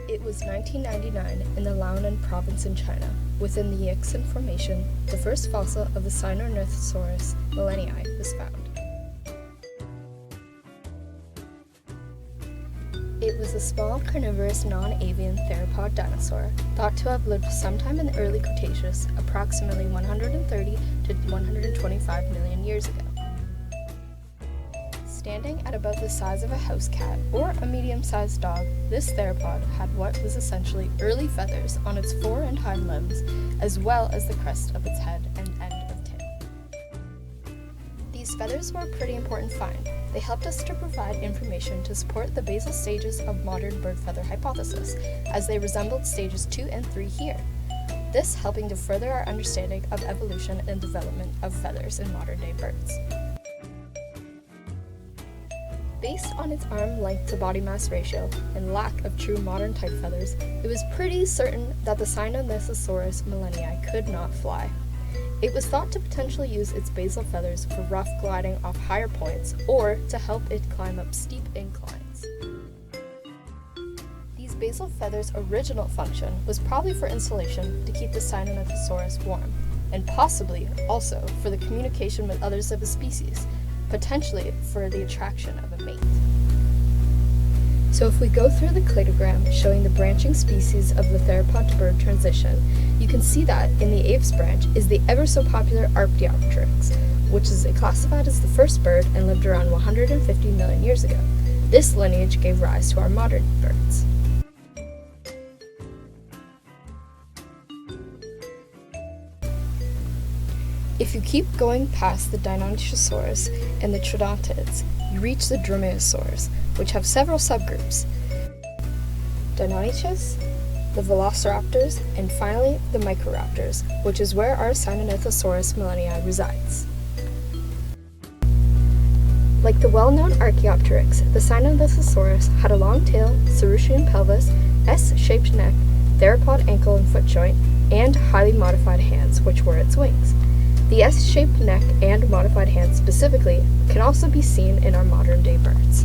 It was 1999 in the Liaoning province in China, within the Yixin Formation, the first fossil of the Sinornithosaurus millenii was found. It was a small carnivorous non-avian theropod dinosaur, thought to have lived sometime in the early Cretaceous, approximately 130 to 125 million years ago. Standing at about the size of a house cat or a medium-sized dog, this theropod had what was essentially early feathers on its fore and hind limbs, as well as the crest of its head and end of tail. These feathers were a pretty important find. They helped us to provide information to support the basal stages of modern bird feather hypothesis, as they resembled stages 2 and 3 here. This helping to further our understanding of evolution and development of feathers in modern-day birds. Based on its arm length to body mass ratio and lack of true modern type feathers, it was pretty certain that the Sinornithosaurus millenii could not fly. It was thought to potentially use its basal feathers for rough gliding off higher points or to help it climb up steep inclines. These basal feathers' original function was probably for insulation to keep the Sinornithosaurus warm, and possibly also for the communication with others of the species, potentially for the attraction of a mate. So if we go through the cladogram showing the branching species of the theropod to bird transition, you can see that in the apes branch is the ever so popular Archaeopteryx, which is classified as the first bird and lived around 150 million years ago. This lineage gave rise to our modern birds. If you keep going past the Deinonychosaurus and the Troodontids, you reach the Dromaeosaurs, which have several subgroups: Deinonychus, the Velociraptors, and finally the Microraptors, which is where our Sinornithosaurus millenii resides. Like the well-known Archaeopteryx, the Sinornithosaurus had a long tail, Saurischian pelvis, S-shaped neck, theropod ankle and foot joint, and highly modified hands, which were its wings. The S-shaped neck and modified hands specifically can also be seen in our modern-day birds.